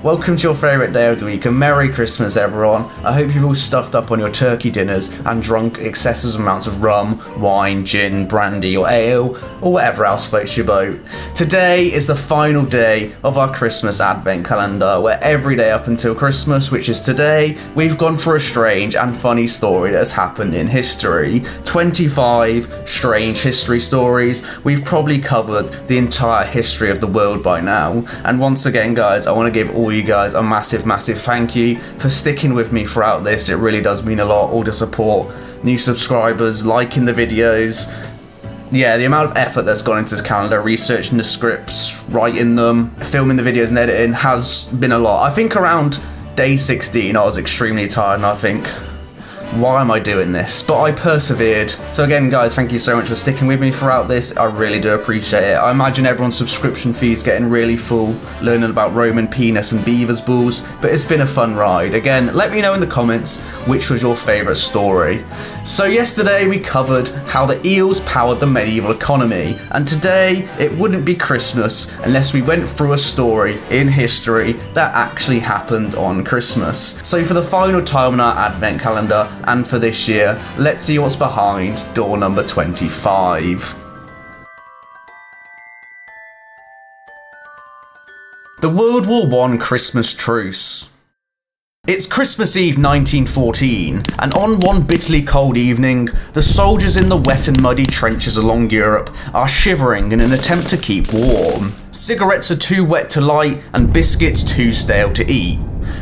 welcome to your favourite day of the week and Merry Christmas everyone. I hope you've all stuffed up on your turkey dinners and drunk excessive amounts of rum, wine, gin, brandy or ale or whatever else floats your boat. Today is the final day of our Christmas advent calendar where every day up until Christmas, which is today, we've gone for a strange and funny story that has happened in history. 25 strange history stories. We've probably covered the entire history of the world by now. And once again guys, I want to give all you guys a massive thank you for sticking with me throughout this. It really does mean a lot, all the support, new subscribers, liking the videos. Yeah, the amount of effort that's gone into this calendar, researching the scripts, writing them, filming the videos and editing has been a lot. I think around day 16 I was extremely tired and I think, why am I doing this? But I persevered. So again guys, thank you so much for sticking with me throughout this. I really do appreciate it. I imagine everyone's subscription fees getting really full, learning about Roman penis and beaver's balls, but it's been a fun ride. Again, let me know in the comments which was your favourite story. So yesterday we covered how the eels powered the medieval economy, and today it wouldn't be Christmas unless we went through a story in history that actually happened on Christmas. So for the final time in our advent calendar, and for this year, let's see what's behind door number 25. The World War I Christmas Truce. It's Christmas Eve 1914, and on one bitterly cold evening, the soldiers in the wet and muddy trenches along Europe are shivering in an attempt to keep warm. Cigarettes are too wet to light and biscuits too stale to eat.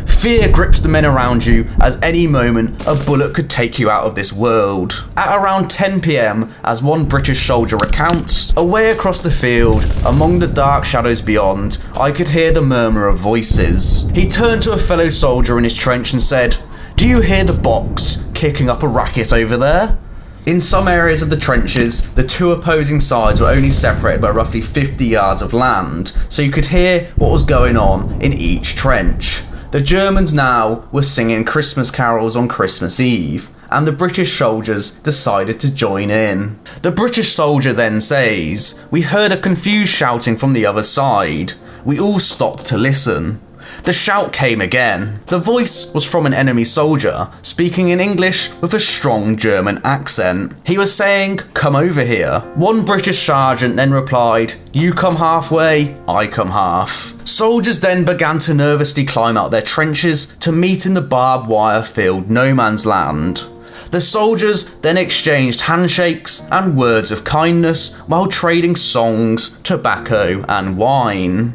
Fear grips the men around you as any moment a bullet could take you out of this world. At around 10 PM, as one British soldier recounts, away across the field, among the dark shadows beyond, I could hear the murmur of voices. He turned to a fellow soldier in his trench and said, "Do you hear the Boks kicking up a racket over there?" In some areas of the trenches, the two opposing sides were only separated by roughly 50 yards of land, so you could hear what was going on in each trench. The Germans now were singing Christmas carols on Christmas Eve, and the British soldiers decided to join in. The British soldier then says, "We heard a confused shouting from the other side. We all stopped to listen. The shout came again. The voice was from an enemy soldier, speaking in English with a strong German accent. He was saying, 'Come over here.' One British sergeant then replied, 'You come halfway, I come half.' Soldiers then began to nervously climb out their trenches to meet in the barbed wire filled no man's land. The soldiers then exchanged handshakes and words of kindness while trading songs, tobacco and wine.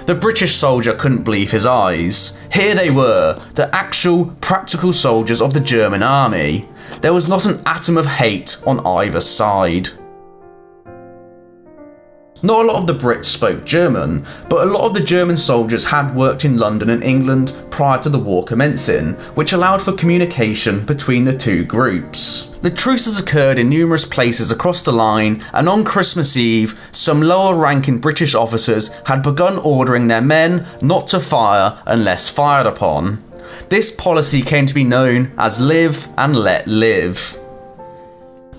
The British soldier couldn't believe his eyes. Here they were, the actual practical soldiers of the German army. There was not an atom of hate on either side. Not a lot of the Brits spoke German, but a lot of the German soldiers had worked in London and England prior to the war commencing, which allowed for communication between the two groups. The truces occurred in numerous places across the line, and on Christmas Eve, some lower-ranking British officers had begun ordering their men not to fire unless fired upon. This policy came to be known as live and let live.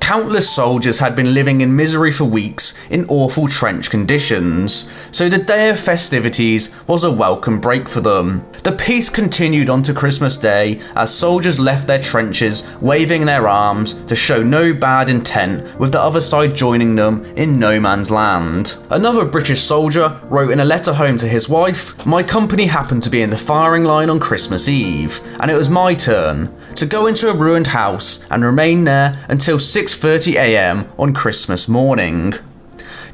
Countless soldiers had been living in misery for weeks in awful trench conditions, so the day of festivities was a welcome break for them. The peace continued on to Christmas Day as soldiers left their trenches waving their arms to show no bad intent, with the other side joining them in no man's land. Another British soldier wrote in a letter home to his wife, "My company happened to be in the firing line on Christmas Eve, and it was my turn to go into a ruined house and remain there until 6:30 AM on Christmas morning.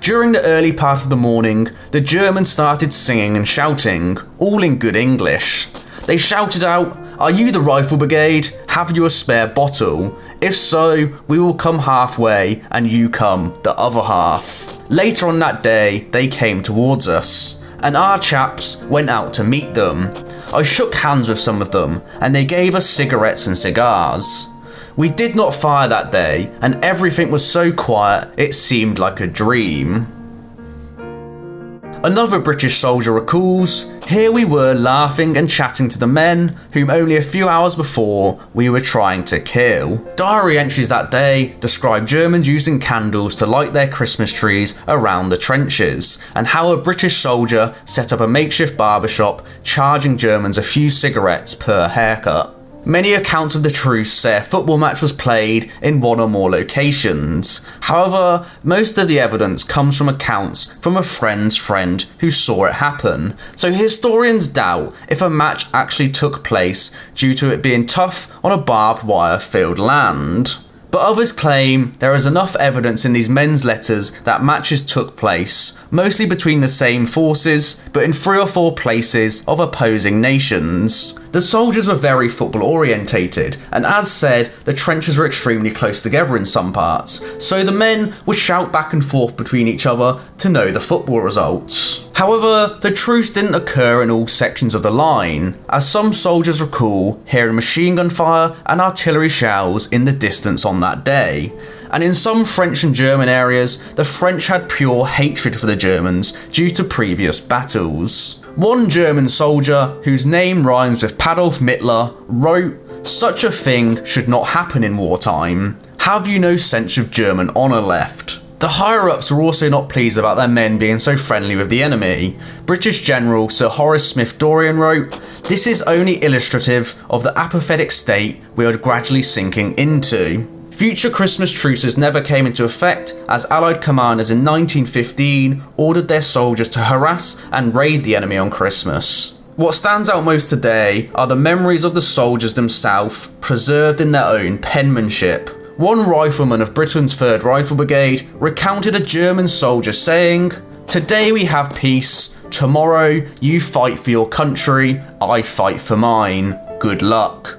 During the early part of the morning, the Germans started singing and shouting, all in good English. They shouted out, 'Are you the rifle brigade? Have you a spare bottle? If so, we will come halfway and you come the other half.' Later on that day, they came towards us, and our chaps went out to meet them. I shook hands with some of them, and they gave us cigarettes and cigars. We did not fire that day, and everything was so quiet it seemed like a dream." Another British soldier recalls, "Here we were laughing and chatting to the men whom only a few hours before we were trying to kill." Diary entries that day describe Germans using candles to light their Christmas trees around the trenches, and how a British soldier set up a makeshift barbershop, charging Germans a few cigarettes per haircut. Many accounts of the truce say a football match was played in one or more locations. However, most of the evidence comes from accounts from a friend's friend who saw it happen, so historians doubt if a match actually took place due to it being tough on a barbed wire filled land. But others claim there is enough evidence in these men's letters that matches took place, mostly between the same forces, but in 3 or 4 places of opposing nations. The soldiers were very football orientated, and as said, the trenches were extremely close together in some parts, so the men would shout back and forth between each other to know the football results. However, the truce didn't occur in all sections of the line, as some soldiers recall hearing machine gun fire and artillery shells in the distance on that day. And in some French and German areas, the French had pure hatred for the Germans due to previous battles. One German soldier, whose name rhymes with Adolf Hitler, wrote, "Such a thing should not happen in wartime. Have you no sense of German honour left?" The higher-ups were also not pleased about their men being so friendly with the enemy. British General Sir Horace Smith-Dorrien wrote, "This is only illustrative of the apathetic state we are gradually sinking into." Future Christmas truces never came into effect, as Allied commanders in 1915 ordered their soldiers to harass and raid the enemy on Christmas. What stands out most today are the memories of the soldiers themselves, preserved in their own penmanship. One rifleman of Britain's 3rd Rifle Brigade recounted a German soldier saying, "Today we have peace, tomorrow you fight for your country, I fight for mine. Good luck."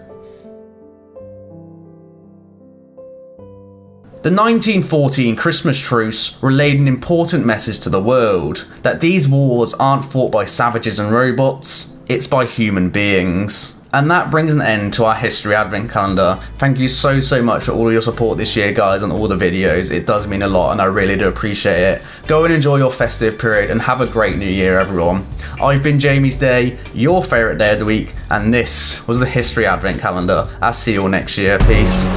The 1914 Christmas Truce relayed an important message to the world, that these wars aren't fought by savages and robots, it's by human beings. And that brings an end to our History Advent Calendar. Thank you so much for all of your support this year, guys, on all the videos. It does mean a lot and I really do appreciate it. Go and enjoy your festive period and have a great new year, everyone. I've been Jamie's Day, your favourite day of the week, and this was the History Advent Calendar. I'll see you all next year. Peace.